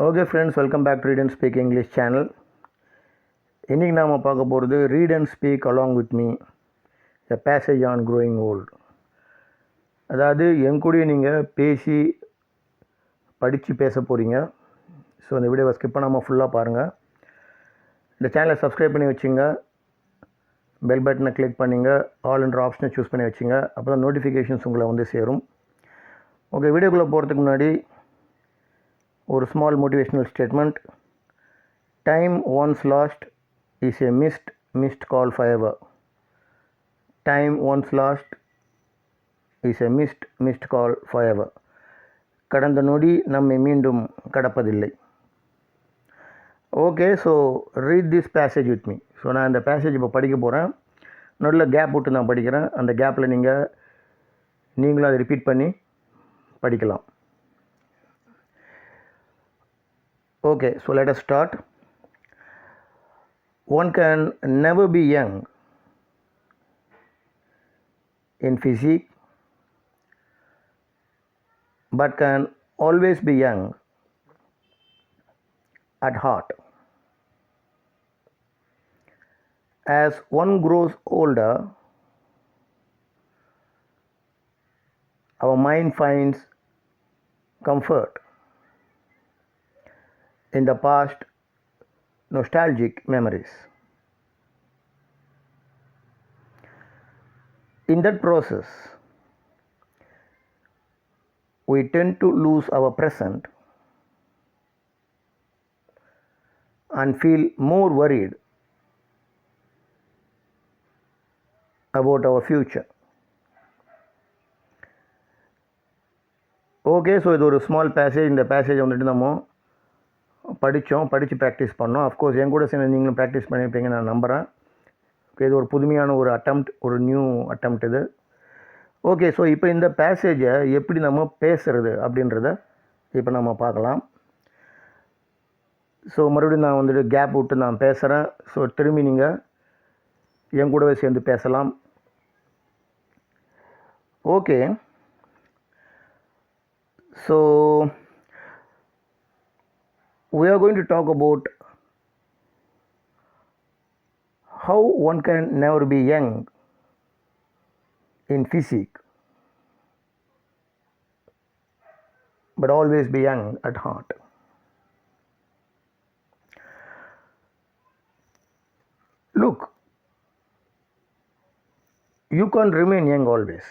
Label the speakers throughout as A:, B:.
A: Okay friends, welcome back to Read and Speak English channel. இன்னைக்கு நாம பார்க்க போகிறது Read and Speak Along With Me, a passage on growing old. அதாவது என் கூட நீங்கள் பேசி படித்து பேச போகிறீங்க. ஸோ இந்த வீடியோவை ஸ்கிப் பண்ணாமல் ஃபுல்லாக பாருங்கள். இந்த சேனலை சப்ஸ்கிரைப் பண்ணி வச்சுங்க, பெல் பட்டனை கிளிக் பண்ணிங்க, ஆல் என்ற ஆப்ஷனை சூஸ் பண்ணி வச்சுங்க. அப்போ தான் நோட்டிஃபிகேஷன்ஸ் உங்களை வந்து சேரும். ஓகே, வீடியோக்குள்ளே போகிறதுக்கு முன்னாடி ஒரு small motivational statement. Time once last is a missed call forever. Time once lost is a missed call forever. கடந்த நொடி நம்மை மீண்டும் கடப்பதில்லை. Okay, so read this passage with me. So நான் இந்த பேசேஜ் இப்போ படிக்க போகிறேன். நடுவில் கேப் விட்டு நான் படிக்கிறேன். அந்த கேப்பில் நீங்களும் அதை ரிப்பீட் பண்ணி படிக்கலாம். Okay, so let us start. One can never be young in physique, but can always be young at heart. As one grows older, our mind finds comfort in the past nostalgic memories. In that process, we tend to lose our present and feel more worried about our future. Okay, so இது ஒரு small passage. இந்த passage வந்துட்டு நம்ம படித்து practice பண்ணோம். Of course என் கூட சேர்ந்து நீங்களும் ப்ராக்டிஸ் பண்ணியிருப்பீங்க நான் நம்புகிறேன். இது ஒரு புதுமையான ஒரு ஒரு நியூ அட்டம்ப்ட் இது. ஓகே, ஸோ இப்போ இந்த பேசேஜை எப்படி நம்ம பேசுகிறது அப்படின்றத இப்போ நம்ம பார்க்கலாம். ஸோ மறுபடியும் நான் வந்துட்டு கேப் விட்டு நான் பேசுகிறேன். ஸோ திரும்பி நீங்கள் என் கூடவே சேர்ந்து பேசலாம். Okay, so we are going to talk about how one can never be young in physique, but always be young at heart. Look, you can't remain young always,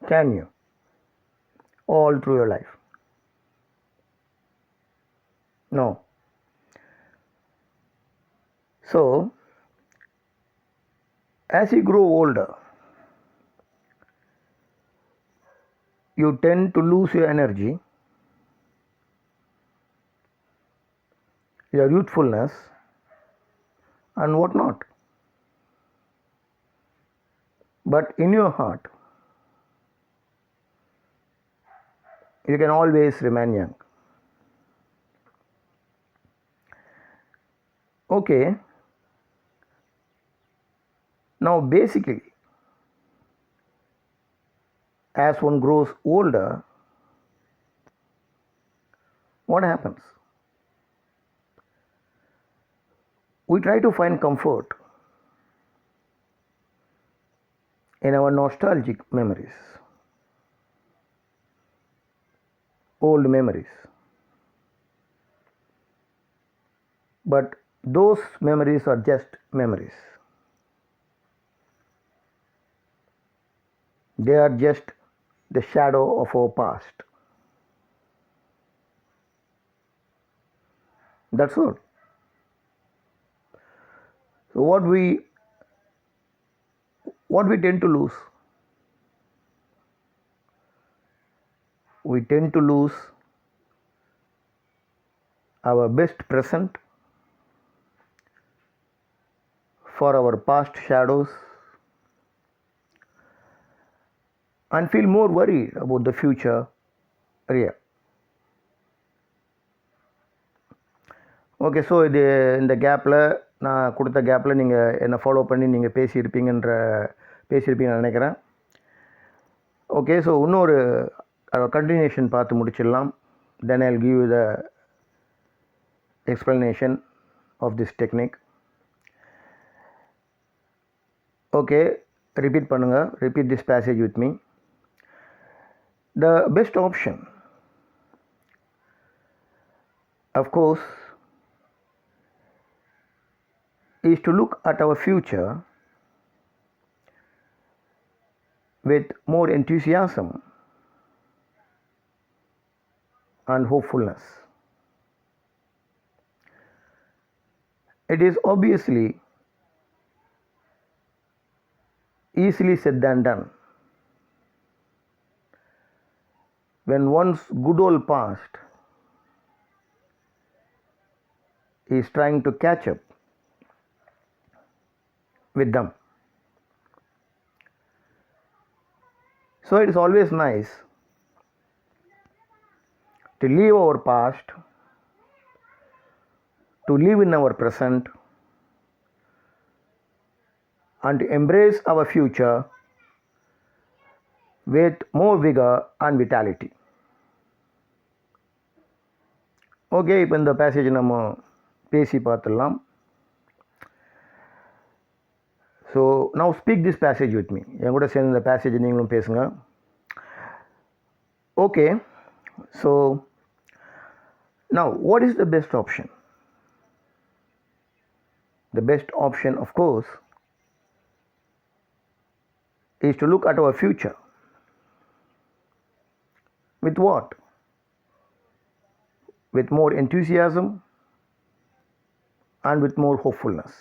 A: can you? All through your life. No. So, as you grow older, you tend to lose your energy, your youthfulness, and whatnot. But in your heart, you can always remain young. Okay, now basically, as one grows older, what happens? We try to find comfort in our nostalgic memories, old memories. But those memories are just memories. They are just the shadow of our past. That's all. So what we tend to lose? We tend to lose our best present for our past shadows and feel more worried about the future real. Okay, so இந்த கேப்பில் நான் கொடுத்த கேப்பில் நீங்கள் என்னை follow பண்ணி நீங்கள் பேசியிருப்பீங்கன்னு நினைக்கிறேன். ஓகே, ஸோ இன்னொரு கண்டினியூஷன் பார்த்து முடிச்சிடலாம். then I'll give you the explanation of this technique. Okay, repeat this passage with me. The best option, of course, is to look at our future with more enthusiasm and hopefulness. It is obviously easily said than done. When one's good old past is trying to catch up with them. So it is always nice to leave our past, to live in our present, and to embrace our future with more vigor and vitality. Okay, இப்போ இந்த passage நம்ம பேசி பார்த்துடலாம். So now speak this passage with me. என் கூட சேர்ந்து இந்த passage நீங்களும் பேசுங்க. Okay, so now what is the best option? The best option, of course, is to look at our future. With what? With more enthusiasm and with more hopefulness.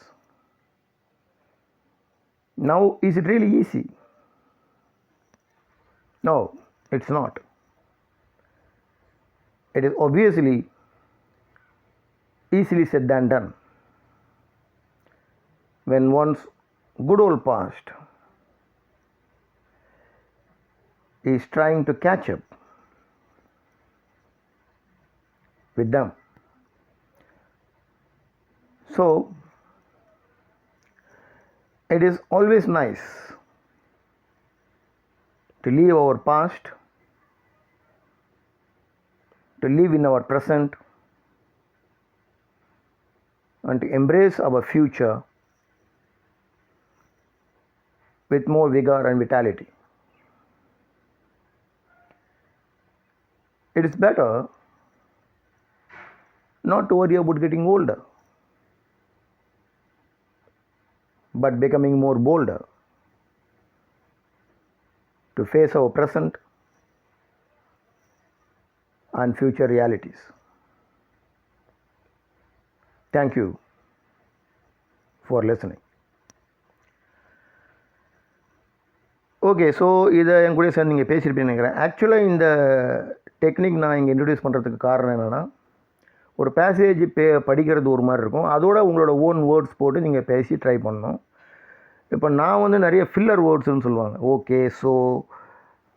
A: Now, is it really easy? No, it's not. It is obviously easily said than done. When one's good old past is trying to catch up with them. So it is always nice to leave our past, to live in our present, and to embrace our future with more vigor and vitality. It is better not to worry about getting older, but becoming more bolder to face our present and future realities. Thank you for listening. Okay, so இதை என் கூட சேர்ந்து நீங்கள் பேசியிருப்பீங்கன்னு நினைக்கிறேன். ஆக்சுவலாக இந்த technique நான் இங்கே introduce பண்ணுறதுக்கு காரணம் என்னென்னா, ஒரு பேசேஜ் படிக்கிறது ஒரு மாதிரி இருக்கும், அதோட உங்களோட ஓன் வேர்ட்ஸ் போட்டு நீங்கள் பேசி ட்ரை பண்ணணும். இப்போ நான் வந்து நிறைய ஃபில்லர் வேர்ட்ஸ்னு சொல்லுவாங்க. ஓகே, ஸோ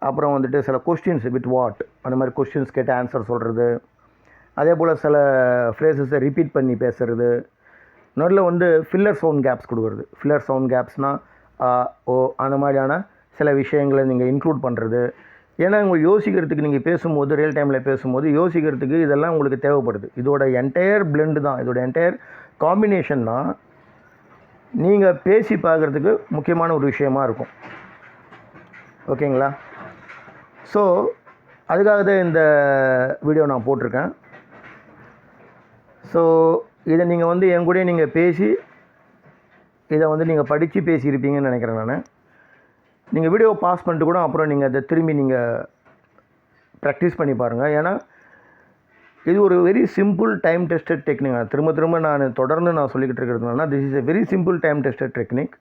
A: அப்புறம் வந்துட்டு சில கொஸ்டின்ஸ் வித் வாட், அந்த மாதிரி கொஸ்டின்ஸ் கேட்டு ஆன்சர் சொல்கிறது, அதே போல் சில ஃப்ரேசஸை ரிப்பீட் பண்ணி பேசுகிறது, நடுவில் வந்து ஃபில்லர் சவுண்ட் கேப்ஸ் கொடுக்குறது. ஃபில்லர் சவுண்ட் கேப்ஸ்னால் ஓ அந்த மாதிரியான சில விஷயங்களை நீங்கள் இன்க்ளூட் பண்ணுறது. ஏன்னா உங்களுக்கு யோசிக்கிறதுக்கு, நீங்கள் பேசும்போது ரியல் டைமில் பேசும்போது யோசிக்கிறதுக்கு இதெல்லாம் உங்களுக்கு தேவைப்படுது. இதோட என்டையர் பிளெண்டு தான், இதோட என்டையர் காம்பினேஷன் தான் நீங்கள் பேசி பார்க்குறதுக்கு முக்கியமான ஒரு விஷயமாக இருக்கும். ஓகேங்களா? ஸோ அதுக்காக தான் இந்த வீடியோ நான் போட்டிருக்கேன். ஸோ இதை நீங்கள் வந்து என் கூட நீங்கள் பேசி இதை வந்து நீங்கள் படித்து பேசியிருப்பீங்கன்னு நினைக்கிறேன் நான். நீங்கள் வீடியோவை பாஸ் பண்ணிட்டு கூட அப்புறம் நீங்கள் அதை திரும்பி நீங்கள் ப்ராக்டிஸ் பண்ணி பாருங்கள். ஏன்னா இது ஒரு very simple time tested technique. திரும்ப திரும்ப நான் தொடர்ந்து நான் சொல்லிக்கிட்டு இருக்கிறதுனால this is a very simple time tested technique.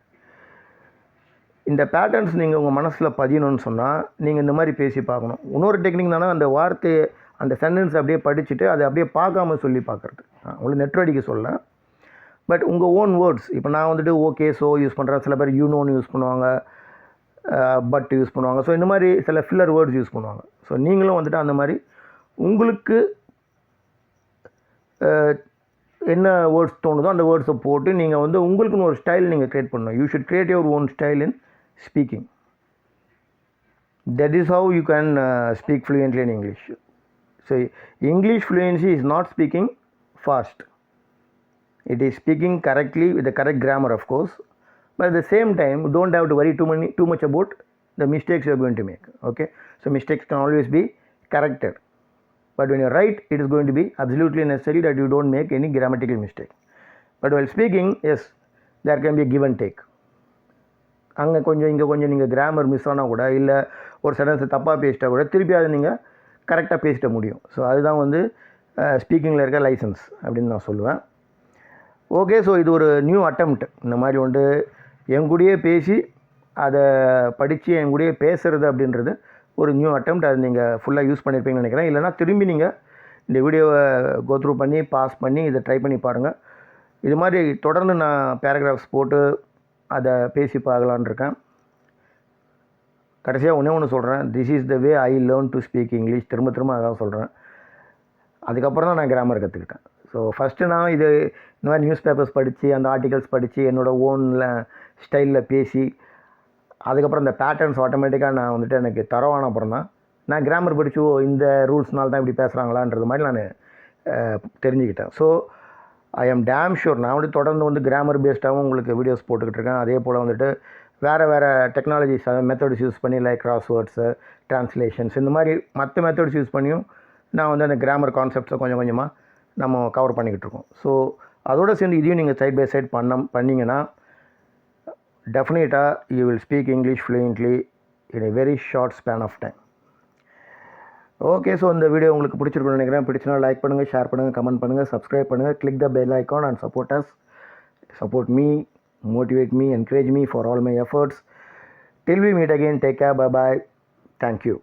A: இந்த பேட்டர்ன்ஸ் நீங்கள் உங்கள் மனசில் பதியணும்னு சொன்னால் நீங்கள் இந்த மாதிரி பேசி பார்க்கணும். இன்னொரு டெக்னிக் தானே, அந்த வார்த்தையை அந்த சென்டென்ஸ் அப்படியே படிச்சுட்டு அதை அப்படியே பார்க்காம சொல்லி பார்க்குறது. உங்களுக்கு நெட் அடிக்க சொல்ல, பட் உங்கள் ஓன் வேர்ட்ஸ். இப்போ நான் வந்துட்டு ஓகே ஸோ யூஸ் பண்ணுறேன், சில பேர் யூனோன்னு யூஸ் பண்ணுவாங்க, பட் யூஸ் பண்ணுவாங்க. ஸோ இந்த மாதிரி சில ஃபில்லர் வேர்ட்ஸ் யூஸ் பண்ணுவாங்க. ஸோ நீங்களும் வந்துட்டு அந்த மாதிரி உங்களுக்கு என்ன வேர்ட்ஸ் தோணுதோ அந்த வேர்ட்ஸை போட்டு நீங்கள் வந்து உங்களுக்குன்னு ஒரு ஸ்டைல் நீங்கள் க்ரியேட் பண்ணணும். You should create your own style in speaking. That is how you can speak fluently in English. So English fluency is not speaking fast. It is speaking correctly with the correct grammar, of course, but at the same time don't have to worry too much about the mistakes you are going to make. Okay, so mistakes can always be corrected, but when you write, it is going to be absolutely necessary that you don't make any grammatical mistake. But while speaking, yes, there can be a give and take. அங்கே கொஞ்சம் இங்கே கொஞ்சம் நீங்கள் grammar miss ஆனால் கூட, இல்லை ஒரு சென்டென்ஸை தப்பாக பேசிட்டா கூட திருப்பி அதை நீங்கள் கரெக்டாக பேசிட்ட முடியும். ஸோ அதுதான் வந்து ஸ்பீக்கிங்கில் இருக்க லைசன்ஸ் அப்படின்னு நான் சொல்லுவேன். ஓகே, ஸோ இது ஒரு நியூ அட்டெம்ப்ட். இந்த மாதிரி வந்து எங்கூடயே பேசி அதை படித்து எங்கூடயே பேசுகிறது அப்படின்றது ஒரு நியூ அட்டெம்ப்ட். அது நீங்கள் ஃபுல்லாக யூஸ் பண்ணியிருப்பீங்கன்னு நினைக்கிறேன். இல்லைனா திரும்பி நீங்கள் இந்த வீடியோவை கோத்ரூ பண்ணி பாஸ் பண்ணி இதை ட்ரை பண்ணி பாருங்கள். இது மாதிரி தொடர்ந்து நான் பேராகிராஃப்ஸ் போட்டு அதை பேசி பார்க்கலான் இருக்கேன். கடைசியாக ஒன்று சொல்கிறேன், this is the way I learn to speak English. திரும்ப திரும்ப அதான் சொல்கிறேன். அதுக்கப்புறம் தான் நான் கிராமர் கற்றுக்கிட்டேன். ஸோ ஃபஸ்ட்டு நான் இது இந்த மாதிரி நியூஸ் பேப்பர்ஸ் படித்து அந்த ஆர்டிகல்ஸ் படித்து என்னோடய ஓனில் ஸ்டைலில் பேசி அதுக்கப்புறம் இந்த பேட்டர்ன்ஸ் ஆட்டோமேட்டிக்காக நான் வந்துட்டு எனக்கு தரவான அப்புறம் தான் நான் கிராமர் படித்து இந்த ரூல்ஸ்னால தான் இப்படி பேசுகிறாங்களான்றது மாதிரி நான் தெரிஞ்சுக்கிட்டேன். So I am dam sure நான் வந்து தொடர்ந்து வந்து கிராமர் பேஸ்டாகவும் உங்களுக்கு வீடியோஸ் போட்டுக்கிட்டு இருக்கேன். அதே போல் வந்துட்டு வேறு டெக்னாலஜிஸ் மெத்தட்ஸ் யூஸ் பண்ணி லைக் கிராஸ்வேர்ட்ஸு, ட்ரான்ஸ்லேஷன்ஸ், இந்த மாதிரி மற்ற மெத்தட்ஸ் யூஸ் பண்ணியும் நான் வந்து அந்த கிராமர் கான்செப்ட்ஸை கொஞ்சம் கொஞ்சமாக நம்ம கவர் பண்ணிக்கிட்டு இருக்கோம். ஸோ அதோடு சேர்ந்து இதையும் நீங்கள் சைட் பை சைட் பண்ணிங்கன்னா டெஃபினட்டாக you will speak English fluently in a very short span of time. Okay, so இந்த வீடியோ உங்களுக்கு பிடிச்சிருக்குன்னு நினைக்கிறேன். பிடிச்சினா லைக் பண்ணுங்கள், ஷேர் பண்ணுங்கள், கமெண்ட் பண்ணுங்கள், சப்ஸ்கிரைப் பண்ணுங்கள், click the bell icon and support me, motivate me, encourage me for all my efforts. Till we meet again, take care, bye bye, thank you.